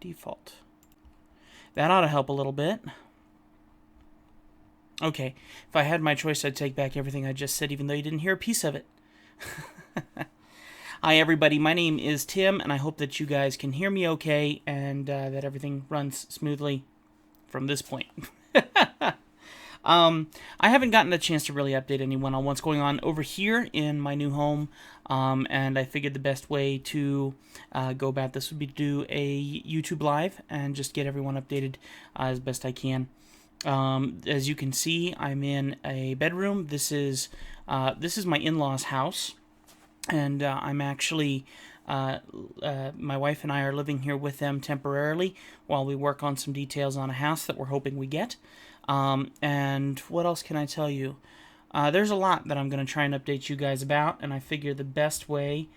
default. That ought to help a little bit. Okay, if I had my choice, I'd take back everything I just said, even though you didn't hear a piece of it. Hi, everybody. My name is Tim, and I hope that you guys can hear me okay and that everything runs smoothly from this point. I haven't gotten a chance to really update anyone on what's going on over here in my new home, and I figured the best way to go about this would be to do a YouTube Live and just get everyone updated as best I can. As you can see, I'm in a bedroom. This is my in-laws' house, and I'm actually my wife and I are living here with them temporarily while we work on some details on a house that we're hoping we get. And what else can I tell you? There's a lot that I'm going to try and update you guys about, and I figure the best way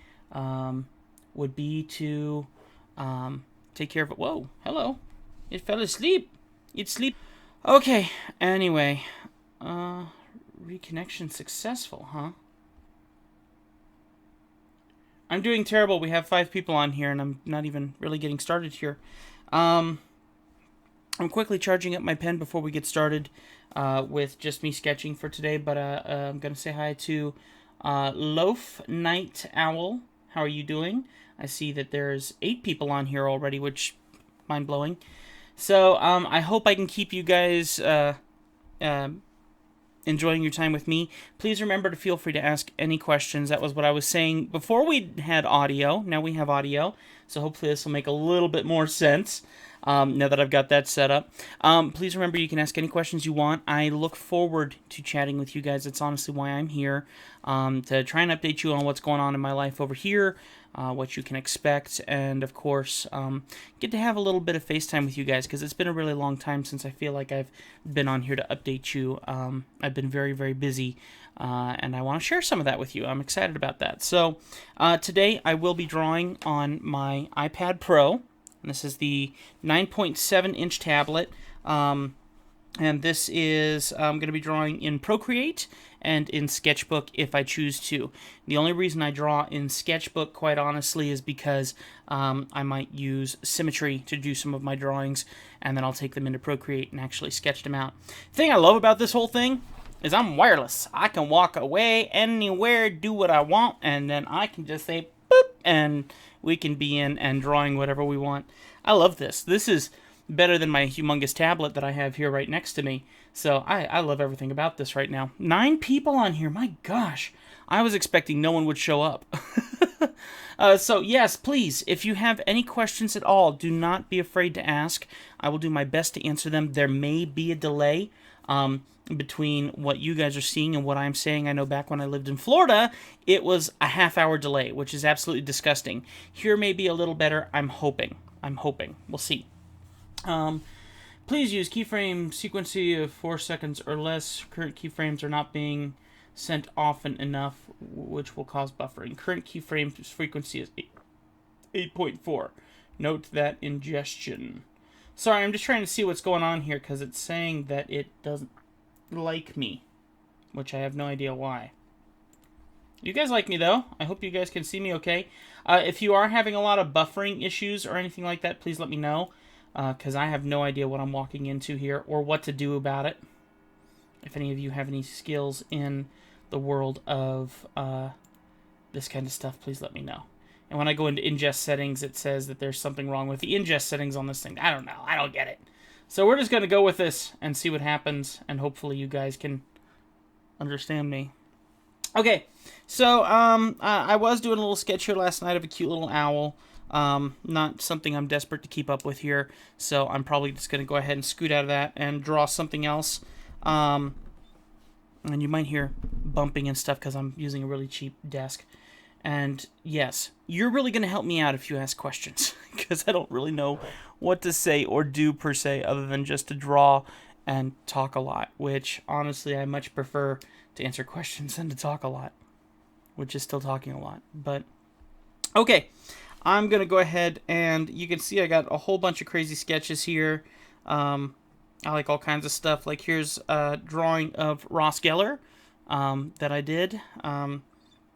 would be to take care of it. Whoa, hello. It fell asleep. It's sleep. Okay, anyway. Reconnection successful, huh? I'm doing terrible. We have 5 people on here, and I'm not even really getting started here. I'm quickly charging up my pen before we get started with just me sketching for today, but I'm going to say hi to Loaf Night Owl. How are you doing? I see that there's 8 people on here already, which mind-blowing. So I hope I can keep you guys enjoying your time with me. Please remember to feel free to ask any questions. That was what I was saying before we had audio. Now we have audio, so hopefully this will make a little bit more sense now that I've got that set up. Please remember you can ask any questions you want. I look forward to chatting with you guys. That's honestly why I'm here, to try and update you on what's going on in my life over here, what you can expect, and of course get to have a little bit of FaceTime with you guys, because it's been a really long time since I feel like I've been on here to update you. I've been very, very busy, and I want to share some of that with you. I'm excited about that. So today I will be drawing on my iPad Pro, and this is the 9.7-inch tablet, and this is I'm going to be drawing in Procreate and in Sketchbook if I choose to. The only reason I draw in Sketchbook, quite honestly, is because I might use symmetry to do some of my drawings, and then I'll take them into Procreate and actually sketch them out. The thing I love about this whole thing is I'm wireless. I can walk away anywhere, do what I want, and then I can just say boop, and we can be in and drawing whatever we want. I love this. This is better than my humongous tablet that I have here right next to me. So I love everything about this right now. 9 people on here. My gosh. I was expecting no one would show up. So yes, please, if you have any questions at all, do not be afraid to ask. I will do my best to answer them. There may be a delay between what you guys are seeing and what I'm saying. I know back when I lived in Florida, it was a half-hour delay, which is absolutely disgusting. Here may be a little better. I'm hoping. We'll see. Please use keyframe sequency of 4 seconds or less. Current keyframes are not being sent often enough, which will cause buffering. Current keyframe frequency is 8.4. Note that ingestion. Sorry, I'm just trying to see what's going on here, because it's saying that it doesn't like me, which I have no idea why. You guys like me, though. I hope you guys can see me okay. If you are having a lot of buffering issues or anything like that, please let me know, because I have no idea what I'm walking into here or what to do about it. If any of you have any skills in the world of this kind of stuff, please let me know. And when I go into ingest settings, it says that there's something wrong with the ingest settings on this thing. I don't know. I don't get it. So we're just going to go with this and see what happens, and hopefully you guys can understand me. Okay, so I was doing a little sketch here last night of a cute little owl. Not something I'm desperate to keep up with here, so I'm probably just going to go ahead and scoot out of that and draw something else. And you might hear bumping and stuff because I'm using a really cheap desk. And yes, you're really going to help me out if you ask questions, because I don't really know what to say or do per se, other than just to draw and talk a lot, which honestly I much prefer to answer questions than to talk a lot, which is still talking a lot. But okay, I'm going to go ahead, and you can see I got a whole bunch of crazy sketches here. I like all kinds of stuff. Like here's a drawing of Ross Geller that I did.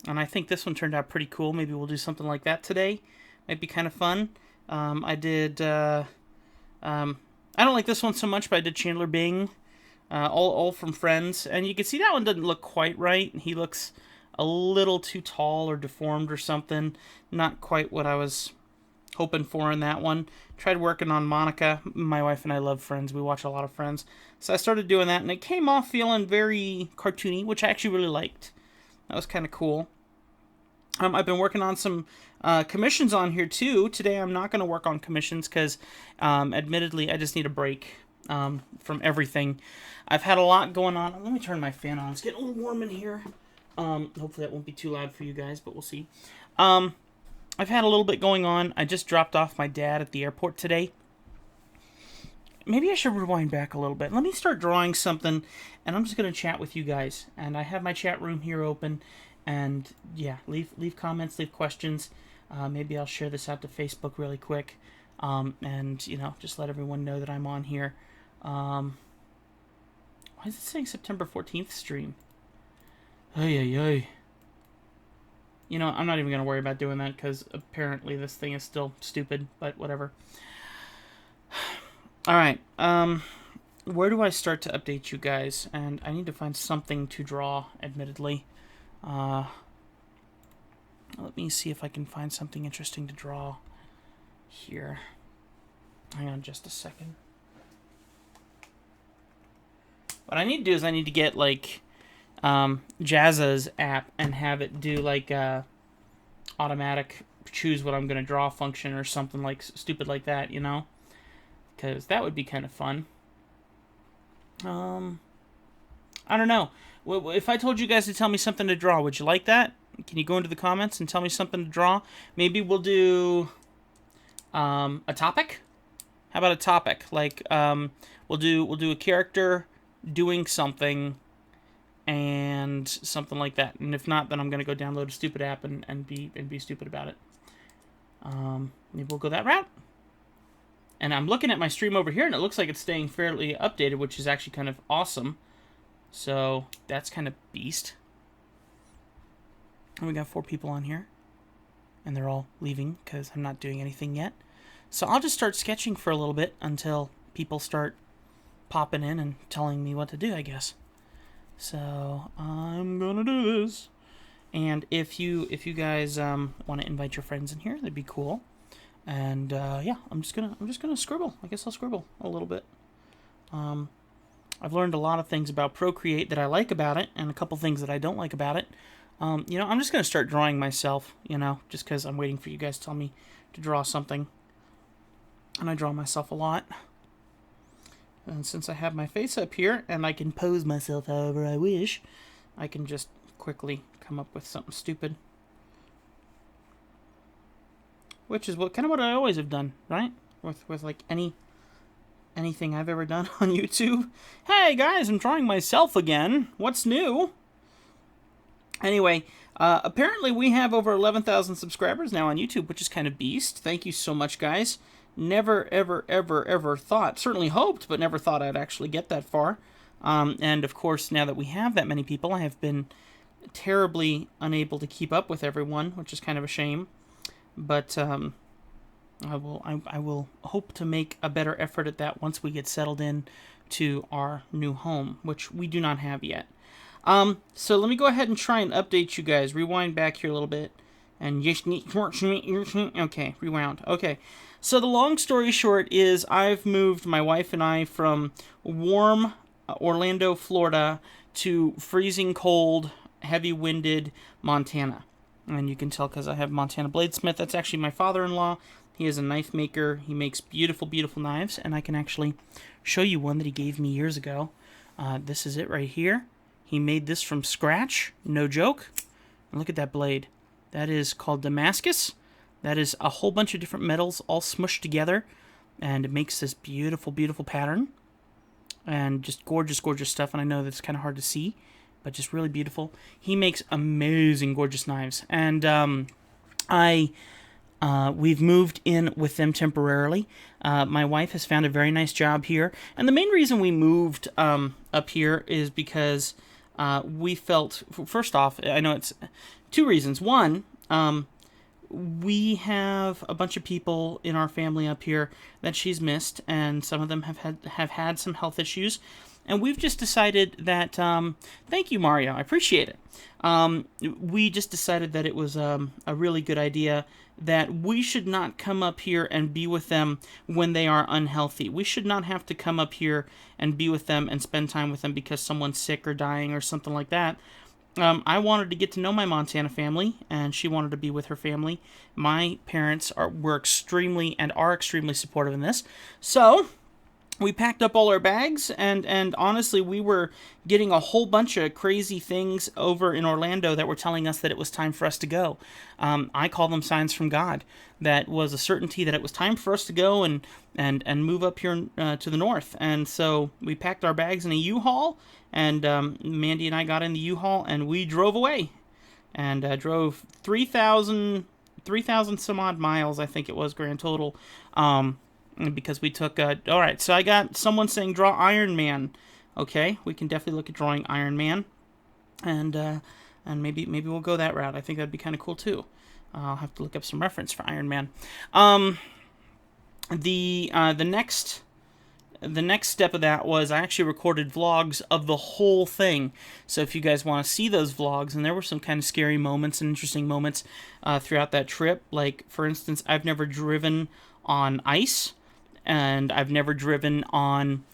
And I think this one turned out pretty cool. Maybe we'll do something like that today. Might be kind of fun. I did, I don't like this one so much, but I did Chandler Bing, all from Friends. And you can see that one doesn't look quite right. He looks a little too tall or deformed or something. Not quite what I was hoping for in that one. Tried working on Monica. My wife and I love Friends. We watch a lot of Friends. So I started doing that, and it came off feeling very cartoony, which I actually really liked. That was kind of cool. I've been working on some commissions on here, too. Today I'm not going to work on commissions because, admittedly, I just need a break from everything. I've had a lot going on. Let me turn my fan on. It's getting a little warm in here. Hopefully that won't be too loud for you guys, but we'll see. I've had a little bit going on. I just dropped off my dad at the airport today. Maybe I should rewind back a little bit. Let me start drawing something, and I'm just going to chat with you guys. And I have my chat room here open. And, yeah, leave comments, leave questions. Maybe I'll share this out to Facebook really quick. And, you know, just let everyone know that I'm on here. Why is it saying September 14th stream? Ay. You know, I'm not even going to worry about doing that because apparently this thing is still stupid, but whatever. Alright, where do I start to update you guys? And I need to find something to draw, admittedly. Let me see if I can find something interesting to draw here. Hang on just a second. What I need to do is I need to get, like, Jazza's app and have it do like automatic choose what I'm going to draw function or something like stupid like that, you know, because that would be kind of fun. I don't know. If I told you guys to tell me something to draw, would you like that? Can you go into the comments and tell me something to draw? Maybe we'll do a topic. How about a topic? Like we'll do a character doing something and something like that. And if not, then I'm gonna go download a stupid app and be stupid about it. Maybe we'll go that route. And I'm looking at my stream over here, and it looks like it's staying fairly updated, which is actually kind of awesome. So that's kind of beast. And we got 4 people on here, and they're all leaving because I'm not doing anything yet. So I'll just start sketching for a little bit until people start popping in and telling me what to do, I guess. So I'm gonna do this, and if you guys want to invite your friends in here, that'd be cool. And yeah, I'm just gonna scribble. I guess I'll scribble a little bit. I've learned a lot of things about Procreate that I like about it, and a couple things that I don't like about it. You know, I'm just gonna start drawing myself. You know, just because I'm waiting for you guys to tell me to draw something, and I draw myself a lot. And since I have my face up here, and I can pose myself however I wish, I can just quickly come up with something stupid. Which is what I always have done, right? With like anything I've ever done on YouTube. Hey guys, I'm drawing myself again. What's new? Anyway, apparently we have over 11,000 subscribers now on YouTube, which is kind of beast. Thank you so much, guys. Never, ever thought, certainly hoped, but never thought I'd actually get that far. And of course, now that we have that many people, I have been terribly unable to keep up with everyone, which is kind of a shame. But I will hope to make a better effort at that once we get settled in to our new home, which we do not have yet. So let me go ahead and try and update you guys. Rewind back here a little bit. And okay, rewound. Okay. So the long story short is I've moved my wife and I from warm Orlando, Florida to freezing cold, heavy-winded Montana. And you can tell because I have Montana Bladesmith. That's actually my father-in-law. He is a knife maker. He makes beautiful, beautiful knives. And I can actually show you one that he gave me years ago. This is it right here. He made this from scratch. No joke. And look at that blade. That is called Damascus. That is a whole bunch of different metals all smushed together. And it makes this beautiful, beautiful pattern. And just gorgeous, gorgeous stuff. And I know that's kind of hard to see, but just really beautiful. He makes amazing, gorgeous knives. And we've moved in with them temporarily. My wife has found a very nice job here. And the main reason we moved up here is because we felt, first off, I know it's 2 reasons. One, we have a bunch of people in our family up here that she's missed, and some of them have had some health issues. And we've just decided that, thank you, Mario, I appreciate it. We just decided that it was a really good idea that we should not come up here and be with them when they are unhealthy. We should not have to come up here and be with them and spend time with them because someone's sick or dying or something like that. I wanted to get to know my Montana family, and she wanted to be with her family. My parents were extremely and are extremely supportive in this. So we packed up all our bags, and honestly, we were getting a whole bunch of crazy things over in Orlando that were telling us that it was time for us to go. I call them signs from God. That was a certainty that it was time for us to go and move up here to the north. And so we packed our bags in a U-Haul, and Mandy and I got in the U-Haul, and we drove away. And drove 3,000 some odd miles, I think it was, grand total. Because we took all right, so I got someone saying draw Iron Man. Okay, we can definitely look at drawing Iron Man, and maybe we'll go that route. I think that'd be kind of cool too. I'll have to look up some reference for Iron Man. The next step of that was I actually recorded vlogs of the whole thing. So if you guys want to see those vlogs, and there were some kind of scary moments and interesting moments throughout that trip. Like, for instance, I've never driven on ice, and I've never driven on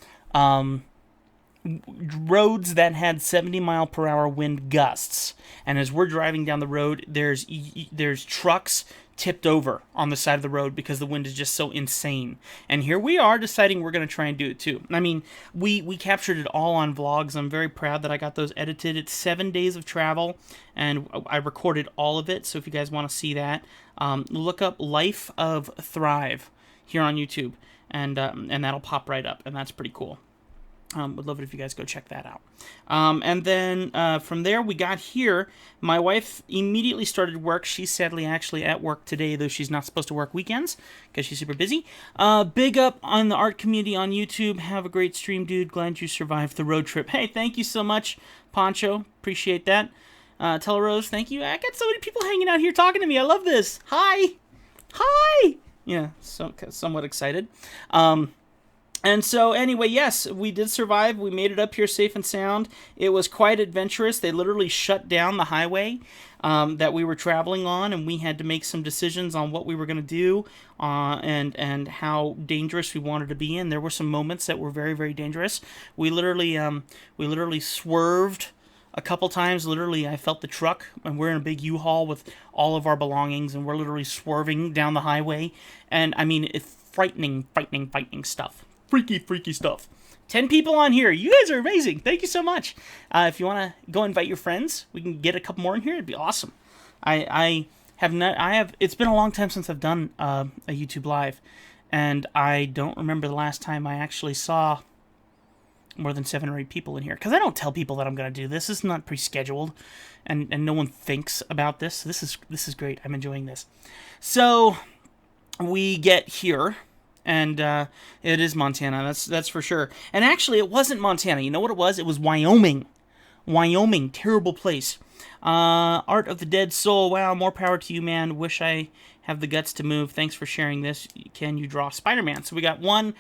roads that had 70-mile-per-hour wind gusts. And as we're driving down the road, there's trucks tipped over on the side of the road because the wind is just so insane. And here we are deciding we're going to try and do it too. I mean, we captured it all on vlogs. I'm very proud that I got those edited. It's 7 days of travel, and I recorded all of it. So if you guys want to see that, look up Life of Thrive here on YouTube, and that'll pop right up, and that's pretty cool. Would love it if you guys go check that out. And then from there, we got here. My wife immediately started work. She's sadly actually at work today, though she's not supposed to work weekends because she's super busy. Big up on the art community on YouTube. Have a great stream, dude. Glad you survived the road trip. Hey, thank you so much, Poncho. Appreciate that. Telerose, thank you. I got so many people hanging out here talking to me. I love this. Hi. Hi. Yeah, somewhat excited. And so, anyway, yes, we did survive. We made it up here safe and sound. It was quite adventurous. They literally shut down the highway that we were traveling on, and we had to make some decisions on what we were going to do and how dangerous we wanted to be in. There were some moments that were very, very dangerous. We literally swerved a couple times. Literally, I felt the truck, and we're in a big U-Haul with all of our belongings, and we're literally swerving down the highway. And, I mean, it's frightening stuff. Freaky stuff. 10 people on here. You guys are amazing. Thank you so much. If you want to go invite your friends, we can get a couple more in here. It'd be awesome. It's been a long time since I've done a YouTube live, and I don't remember the last time I actually saw more than 7 or 8 people in here, because I don't tell people that I'm going to do this. This is not pre-scheduled, and no one thinks about this. This is great. I'm enjoying this. So we get here, and it is Montana. That's for sure. And actually, it wasn't Montana. You know what it was? It was Wyoming. Wyoming, terrible place. Art of the Dead Soul. Wow, more power to you, man. Wish I have the guts to move. Thanks for sharing this. Can you draw Spider-Man? So we got 1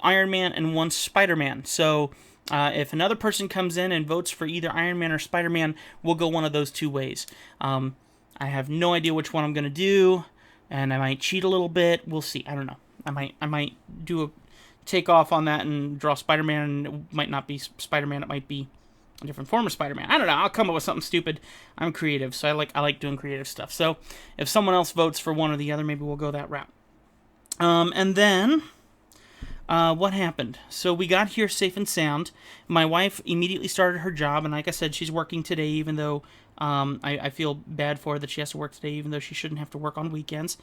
Iron Man and 1 Spider-Man. So if another person comes in and votes for either Iron Man or Spider-Man, we'll go one of those 2 ways. I have no idea which one I'm going to do, and I might cheat a little bit. We'll see. I don't know. I might do a takeoff on that and draw Spider-Man, and it might not be Spider-Man. It might be a different form of Spider-Man. I don't know. I'll come up with something stupid. I'm creative, so I like doing creative stuff. So if someone else votes for one or the other, maybe we'll go that route. And then what happened? So we got here safe and sound. My wife immediately started her job, and like I said, she's working today, even though I feel bad for her that she has to work today, even though she shouldn't have to work on weekends.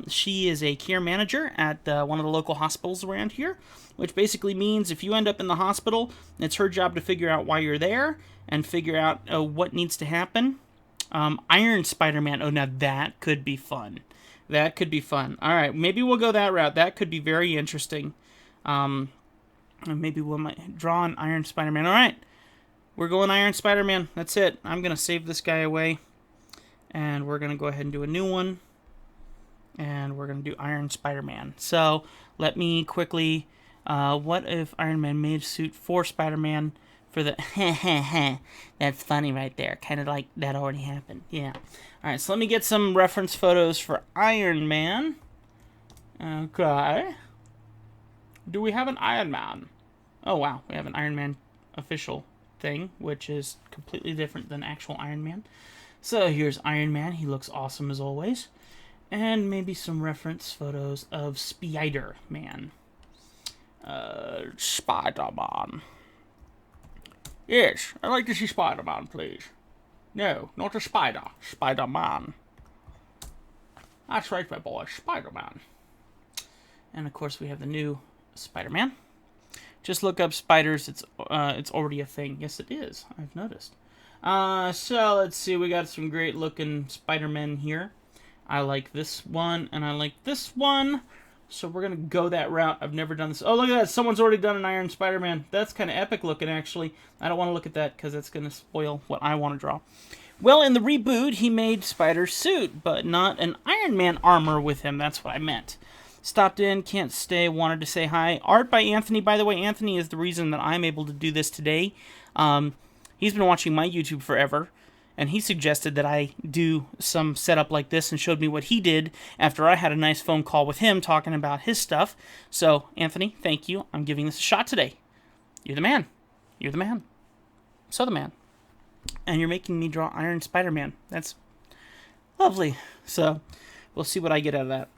She is a care manager at one of the local hospitals around here, which basically means if you end up in the hospital, it's her job to figure out why you're there and figure out what needs to happen. Iron Spider-Man. Oh, now that could be fun. That could be fun. All right, maybe we'll go that route. That could be very interesting. Maybe we might draw an Iron Spider-Man. All right. We're going Iron Spider-Man. That's it. I'm going to save this guy away. And we're going to go ahead and do a new one. and we're going to do Iron Spider-Man. So let me quickly, what if Iron Man made a suit for Spider-Man for the, that's funny right there, kind of like that already happened, yeah. Alright, so let me get some reference photos for Iron Man. Okay. Do we have an Iron Man? Oh wow, we have an Iron Man official thing, which is completely different than actual Iron Man. So here's Iron Man, he looks awesome as always. And maybe some reference photos of Spider-Man. Spider-Man. Yes, I'd like to see Spider-Man, please. No, not a spider. Spider-Man. That's right, my boy. Spider-Man. And of course we have the new Spider-Man. Just look up spiders. It's already a thing. Yes, it is. I've noticed. So let's see. We got some great looking Spider-Men here. I like this one, and I like this one. So we're going to go that route. I've never done this. Oh, look at that. Someone's already done an Iron Spider-Man. That's kind of epic looking, actually. I don't want to look at that because that's going to spoil what I want to draw. Well, in the reboot, he made Spider's suit, but not an Iron Man armor with him. That's what I meant. Stopped in, can't stay, wanted to say hi. Art by Anthony. By the way, Anthony is the reason that I'm able to do this today. He's been watching my YouTube forever, and he suggested that I do some setup like this and showed me what he did after I had a nice phone call with him talking about his stuff. So, Anthony, thank you. I'm giving this a shot today. You're the man. You're the man. So the man. And you're making me draw Iron Spider-Man. That's lovely. So, we'll see what I get out of that.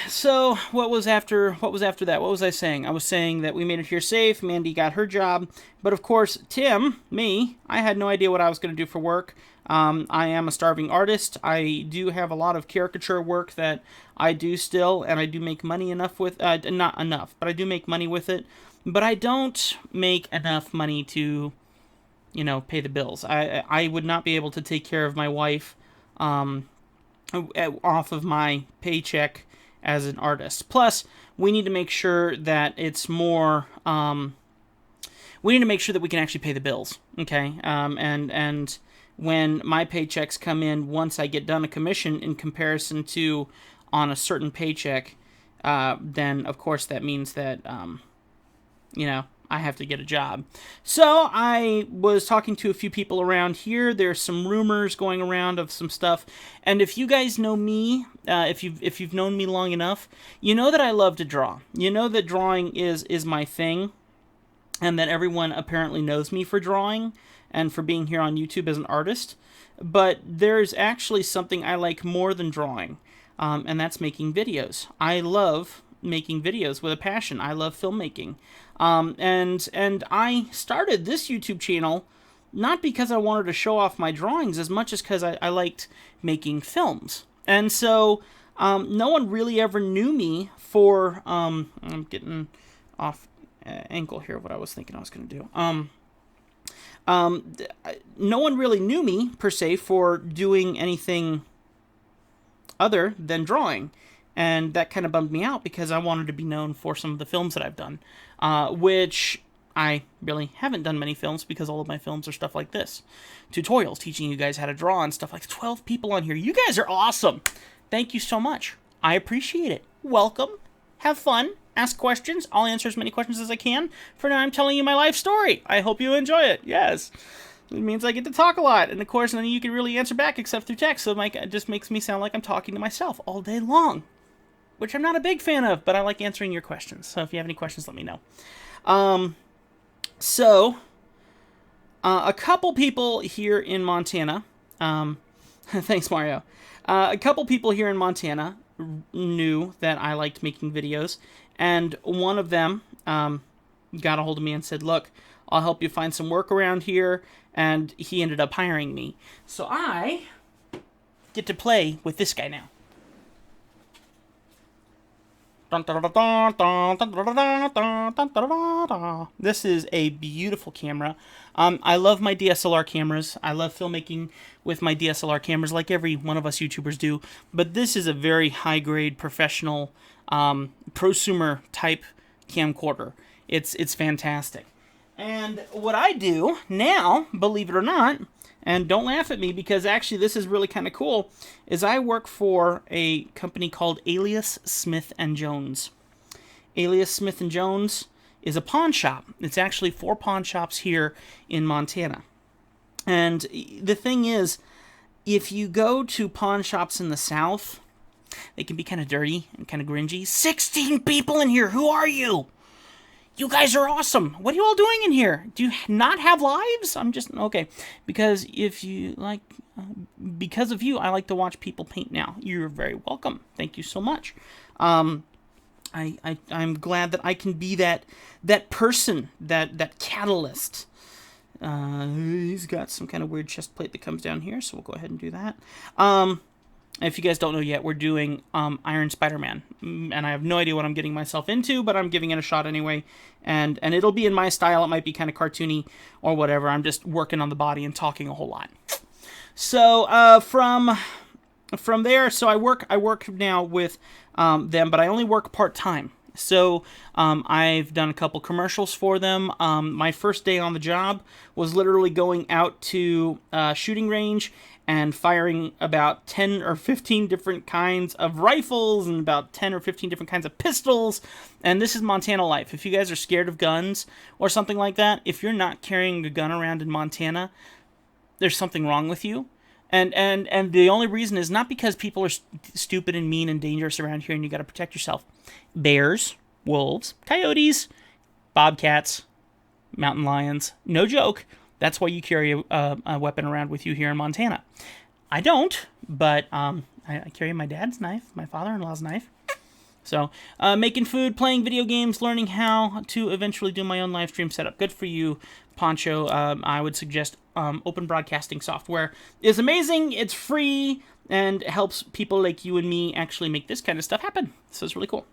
So what was after that? What was I saying? I was saying that we made it here safe. Mandy got her job. But of course, Tim, me, I had no idea what I was going to do for work. I am a starving artist. I do have a lot of caricature work that I do still, and I do make money enough with, not enough, but I do make money with it. But I don't make enough money to, you know, pay the bills. I would not be able to take care of my wife, off of my paycheck as an artist. Plus, we need to make sure that it's more, we need to make sure that we can actually pay the bills, okay? And when my paychecks come in, once I get done a commission in comparison to on a certain paycheck, then of course that means that, you know, I have to get a job. So I was talking to a few people around here. There's some rumors going around of some stuff. And if you guys know me, if you've known me long enough, you know that I love to draw. You know that drawing is my thing, and that everyone apparently knows me for drawing and for being here on YouTube as an artist. But there's actually something I like more than drawing, and that's making videos. I love making videos with a passion. I love filmmaking. And I started this YouTube channel not because I wanted to show off my drawings as much as because I liked making films. And so no one really ever knew me for, I'm getting off ankle here what I was thinking I was going to do. No one really knew me, per se, for doing anything other than drawing. And that kind of bummed me out because I wanted to be known for some of the films that I've done, which I really haven't done many films because all of my films are stuff like this. Tutorials teaching you guys how to draw and stuff like 12 people on here. You guys are awesome. Thank you so much. I appreciate it. Welcome. Have fun. Ask questions. I'll answer as many questions as I can. For now, I'm telling you my life story. I hope you enjoy it. Yes. It means I get to talk a lot. And of course, then you can really answer back except through text. So it just makes me sound like I'm talking to myself all day long, which I'm not a big fan of, but I like answering your questions. So if you have any questions, let me know. A couple people here in Montana, thanks, Mario. A couple people here in Montana knew that I liked making videos, and one of them got a hold of me and said, look, I'll help you find some work around here, and he ended up hiring me. So I get to play with this guy now. This is a beautiful camera. I love my DSLR cameras. I love filmmaking with my DSLR cameras like every one of us YouTubers do. But this is a very high-grade, professional, prosumer type camcorder. It's fantastic. And what I do now, believe it or not, and don't laugh at me because actually this is really kind of cool, is I work for a company called Alias Smith and Jones. Alias Smith and Jones is a pawn shop. It's actually 4 pawn shops here in Montana. And the thing is, if you go to pawn shops in the South, they can be kind of dirty and kind of gringy. 16 people in here. Who are you? You guys are awesome. What are you all doing in here? Do you not have lives? I'm just, okay. Because if you like, because of you, I like to watch people paint now. You're very welcome. Thank you so much. I'm glad that I can be that person, that catalyst. He's got some kind of weird chest plate that comes down here, so we'll go ahead and do that. If you guys don't know yet, we're doing Iron Spider-Man, and I have no idea what I'm getting myself into, but I'm giving it a shot anyway, and it'll be in my style. It might be kind of cartoony or whatever. I'm just working on the body and talking a whole lot. So from there, so I work now with them, but I only work part-time. So I've done a couple commercials for them. My first day on the job was literally going out to a shooting range and firing about 10 or 15 different kinds of rifles and about 10 or 15 different kinds of pistols. And this is Montana life. If you guys are scared of guns or something like that, if you're not carrying a gun around in Montana, there's something wrong with you. And the only reason is not because people are stupid and mean and dangerous around here and you got to protect yourself. Bears, wolves, coyotes, bobcats, mountain lions. No joke. That's why you carry a weapon around with you here in Montana. I don't, but I carry my dad's knife, my father-in-law's knife. So, making food, playing video games, learning how to eventually do my own live stream setup. Good for you, Poncho. I would suggest open broadcasting software is amazing. It's free and helps people like you and me actually make this kind of stuff happen. So it's really cool.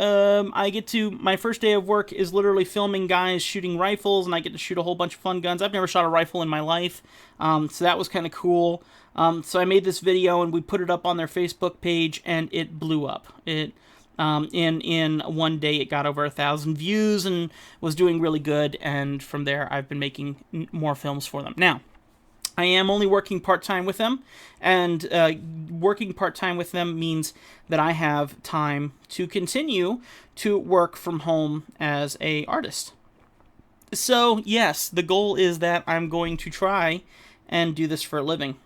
I get to, my first day of work is literally filming guys shooting rifles, and I get to shoot a whole bunch of fun guns. I've never shot a rifle in my life, so that was kind of cool. So I made this video, and we put it up on their Facebook page, and it blew up. It in one day, it got over 1,000 views, and was doing really good, and from there, I've been making more films for them. Now, I am only working part-time with them, and working part-time with them means that I have time to continue to work from home as an artist. So, yes, the goal is that I'm going to try and do this for a living.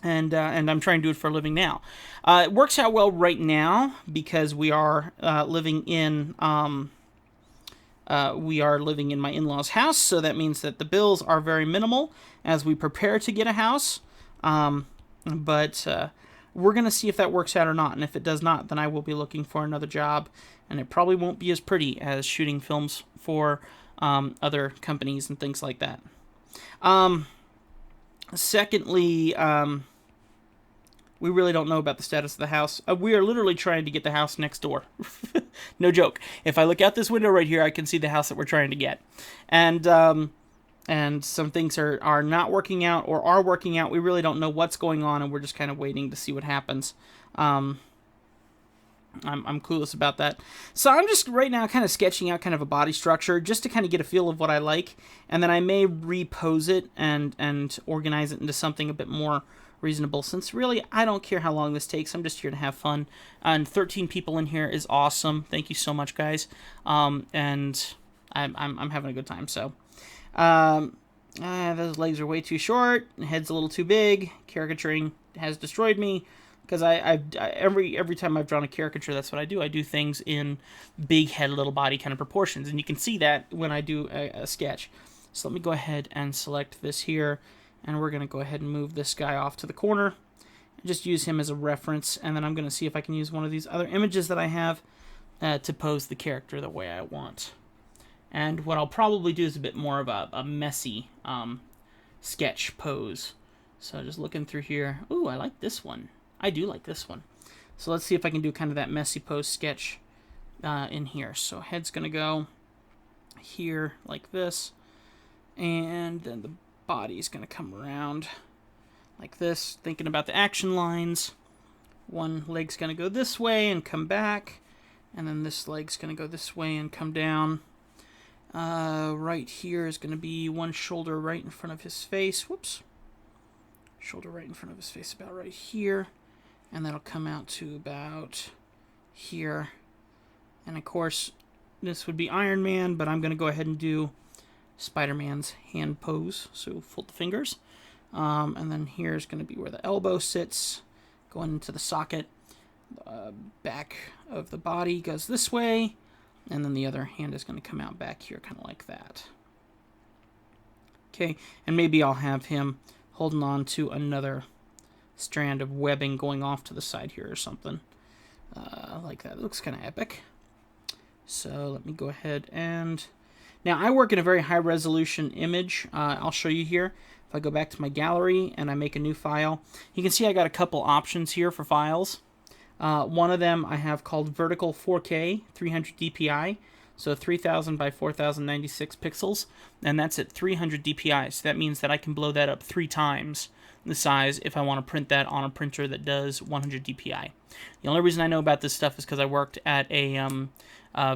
And I'm trying to do it for a living now. It works out well right now because we are living in my in-laws' house, so that means that the bills are very minimal as we prepare to get a house. But we're going to see if that works out or not, and if it does not, then I will be looking for another job, and it probably won't be as pretty as shooting films for other companies and things like that. Secondly, we really don't know about the status of the house. We are literally trying to get the house next door. No joke. If I look out this window right here, I can see the house that we're trying to get. And some things are not working out or are working out. We really don't know what's going on, and we're just kind of waiting to see what happens. I'm clueless about that. So I'm just right now kind of sketching out kind of a body structure just to kind of get a feel of what I like, and then I may repose it and organize it into something a bit more reasonable, since really I don't care how long this takes. I'm just here to have fun, and 13 people in here is awesome. Thank you so much, guys. And I'm having a good time. So those legs are way too short, head's a little too big. Caricaturing has destroyed me, because every time I've drawn a caricature, that's what I do. I do things in big head, little body kind of proportions, and you can see that when I do a sketch. So let me go ahead and select this here, and we're going to go ahead and move this guy off to the corner, and just use him as a reference, and then I'm going to see if I can use one of these other images that I have to pose the character the way I want. And what I'll probably do is a bit more of a messy sketch pose. So just looking through here. Ooh, I like this one. I do like this one. So let's see if I can do kind of that messy pose sketch in here. So head's going to go here like this, and then the body's going to come around like this, thinking about the action lines. One leg's going to go this way and come back, And then this leg's going to go this way and come down. Right here is going to be one shoulder right in front of his face. Whoops. Shoulder right in front of his face, about right here. And that'll come out to about here. And of course, this would be Iron Man, but I'm going to go ahead and do Spider-Man's hand pose. So fold the fingers. And then here's going to be where the elbow sits, going into the socket. Back of the body goes this way, and then the other hand is going to come out back here, kind of like that. Okay, and maybe I'll have him holding on to another strand of webbing going off to the side here or something. Like that. It looks kind of epic. So let me go ahead and... Now, I work in a very high-resolution image. I'll show you here. If I go back to my gallery and I make a new file, you can see I got a couple options here for files. One of them I have called vertical 4K 300 dpi, so 3000 by 4096 pixels, and that's at 300 dpi, so that means that I can blow that up 3 times the size if I want to print that on a printer that does 100 dpi. The only reason I know about this stuff is because I worked at a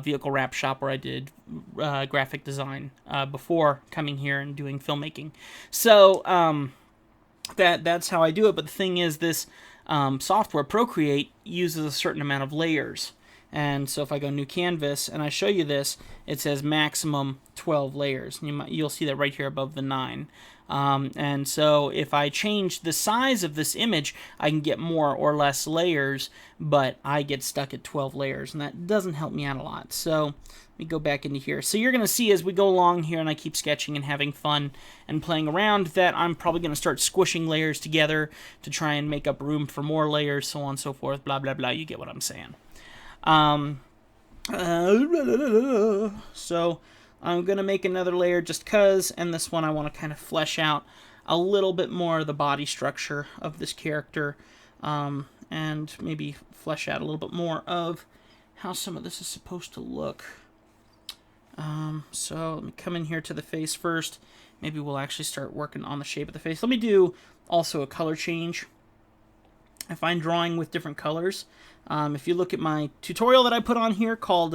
vehicle wrap shop where I did graphic design before coming here and doing filmmaking. So that's how I do it, but the thing is, this software, Procreate, uses a certain amount of layers. And so if I go new canvas and I show you this, it says maximum 12 layers. You'll see that right here above the 9. And so if I change the size of this image, I can get more or less layers, but I get stuck at 12 layers, and that doesn't help me out a lot. So let me go back into here. So you're going to see as we go along here and I keep sketching and having fun and playing around that I'm probably going to start squishing layers together to try and make up room for more layers, so on and so forth, blah, blah, blah. You get what I'm saying. So I'm going to make another layer just because, and this one I want to kind of flesh out a little bit more of the body structure of this character, and maybe flesh out a little bit more of how some of this is supposed to look. So let me come in here to the face first. Maybe we'll actually start working on the shape of the face. Let me do also a color change. I find drawing with different colors. If you look at my tutorial that I put on here called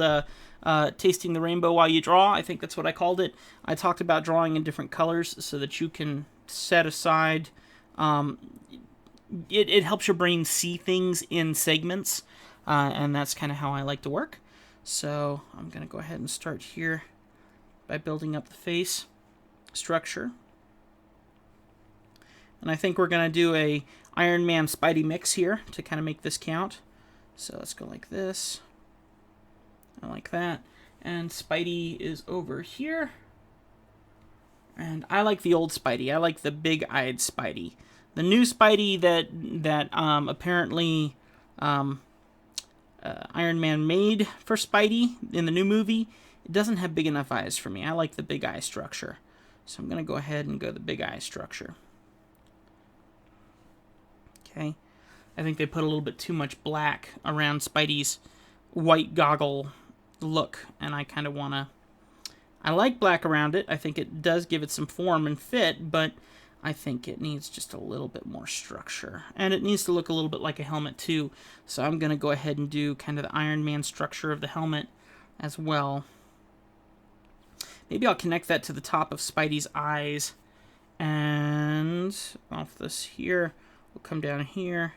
Tasting the Rainbow While You Draw, I think that's what I called it. I talked about drawing in different colors so that you can set aside... It helps your brain see things in segments, and that's kind of how I like to work. So I'm going to go ahead and start here by building up the face structure. And I think we're going to do a Iron Man Spidey mix here to kind of make this count. So let's go like this. I like that. And Spidey is over here. And I like the old Spidey. I like the big-eyed Spidey. The new Spidey that apparently Iron Man made for Spidey in the new movie, it doesn't have big enough eyes for me. I like the big eye structure. So I'm going to go ahead and go the big eye structure. Okay. I think they put a little bit too much black around Spidey's white goggle look, and I kind of want to... I like black around it. I think it does give it some form and fit, but I think it needs just a little bit more structure. And it needs to look a little bit like a helmet, too. So I'm going to go ahead and do kind of the Iron Man structure of the helmet as well. Maybe I'll connect that to the top of Spidey's eyes. And off this here, we'll come down here.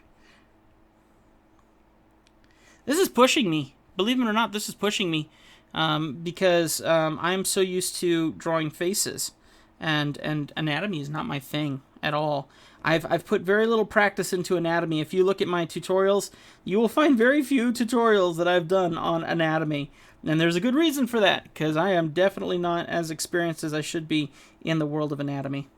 This is pushing me. Believe it or not, this is pushing me. Because I'm so used to drawing faces. And anatomy is not my thing at all. I've put very little practice into anatomy. If you look at my tutorials, you will find very few tutorials that I've done on anatomy. And there's a good reason for that, because I am definitely not as experienced as I should be in the world of anatomy.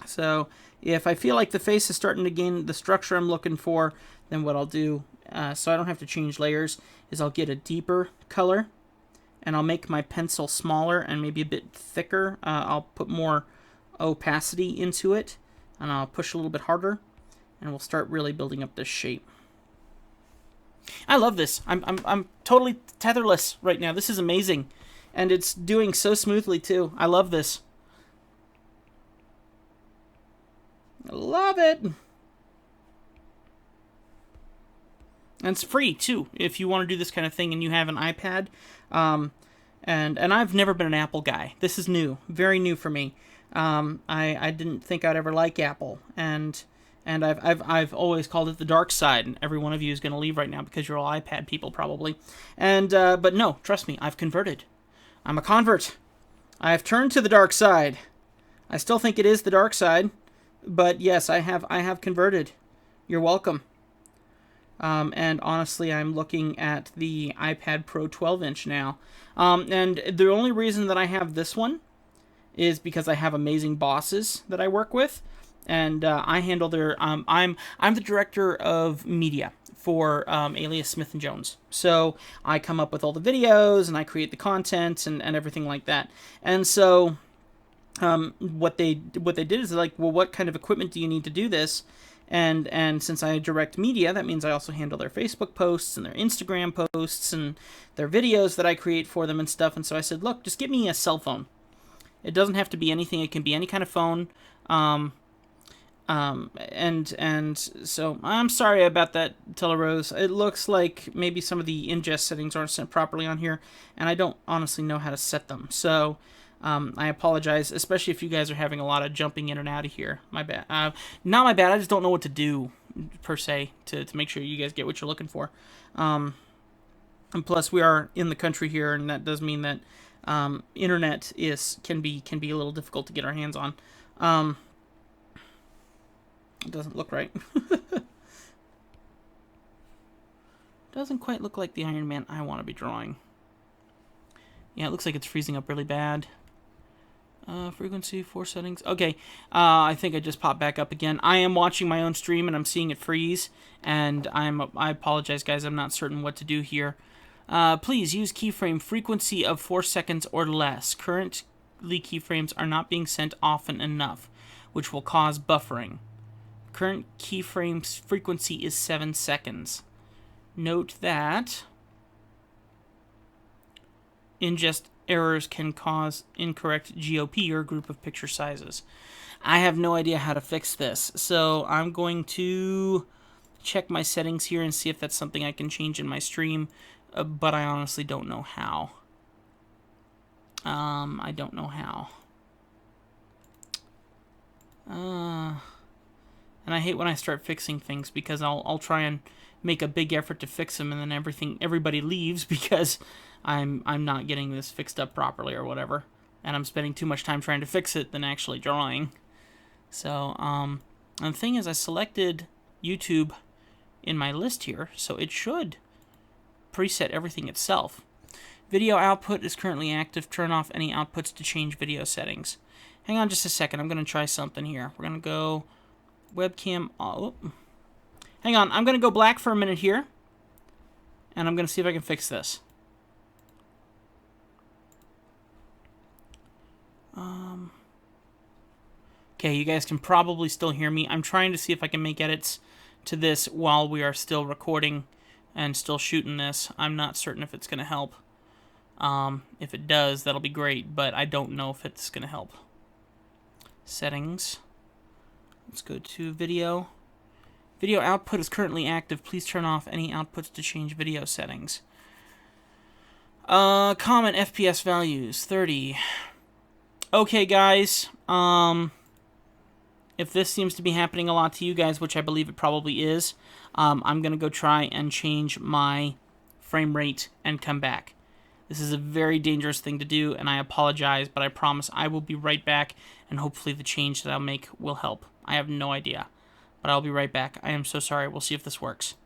So if I feel like the face is starting to gain the structure I'm looking for, then what I'll do, so I don't have to change layers, is I'll get a deeper color, and I'll make my pencil smaller and maybe a bit thicker. I'll put more opacity into it, and I'll push a little bit harder, and we'll start really building up this shape. I love this. I'm totally tetherless right now. This is amazing, and it's doing so smoothly too. I love this. I love it. And it's free, too, if you want to do this kind of thing and you have an iPad. And I've never been an Apple guy. This is new, very new for me. I didn't think I'd ever like Apple, and I've always called it the dark side. And every one of you is going to leave right now because you're all iPad people probably. And but no, trust me, I've converted. I'm a convert. I have turned to the dark side. I still think it is the dark side, but yes, I have converted. You're welcome. And honestly, I'm looking at the iPad Pro 12-inch now. And the only reason that I have this one is because I have amazing bosses that I work with, and I handle their. I'm the director of media for Alias Smith & Jones. So I come up with all the videos, and I create the content and everything like that. And so what they did is like, well, what kind of equipment do you need to do this? And since I direct media, that means I also handle their Facebook posts and their Instagram posts and their videos that I create for them and stuff. And so I said, look, just give me a cell phone. It doesn't have to be anything. It can be any kind of phone. And so I'm sorry about that, Telerose. It looks like maybe some of the ingest settings aren't set properly on here, and I don't honestly know how to set them. So I apologize, especially if you guys are having a lot of jumping in and out of here. My bad. Not my bad. I just don't know what to do, per se, to make sure you guys get what you're looking for. And plus, we are in the country here, and that does mean that internet can be a little difficult to get our hands on. It doesn't look right. Doesn't quite look like the Iron Man I want to be drawing. Yeah, it looks like it's freezing up really bad. Frequency, 4 settings. Okay, I think I just popped back up again. I am watching my own stream and I'm seeing it freeze. And I apologize, guys. I'm not certain what to do here. Please use keyframe frequency of 4 seconds or less. Currently, keyframes are not being sent often enough, which will cause buffering. Current keyframe frequency is 7 seconds. Note that ingest errors can cause incorrect GOP or group of picture sizes. I have no idea how to fix this, so I'm going to check my settings here and see if that's something I can change in my stream, but I honestly don't know how. I don't know how. And I hate when I start fixing things because I'll try and make a big effort to fix them, and then everybody leaves because I'm not getting this fixed up properly or whatever, and I'm spending too much time trying to fix it than actually drawing. So and the thing is, I selected YouTube in my list here, so it should preset everything itself. Video output is currently active. Turn off any outputs to change video settings. Hang on just a second. I'm going to try something here. We're going to go webcam. Oh, hang on. I'm going to go black for a minute here, and I'm going to see if I can fix this. Okay, you guys can probably still hear me. I'm trying to see if I can make edits to this while we are still recording and still shooting this. I'm not certain if it's going to help. If it does, that'll be great, but I don't know if it's going to help. Settings. Let's go to video. Video output is currently active. Please turn off any outputs to change video settings. Common FPS values, 30. Okay, guys. If this seems to be happening a lot to you guys, which I believe it probably is, I'm going to go try and change my frame rate and come back. This is a very dangerous thing to do, and I apologize, but I promise I will be right back, and hopefully the change that I'll make will help. I have no idea, but I'll be right back. I am so sorry. We'll see if this works.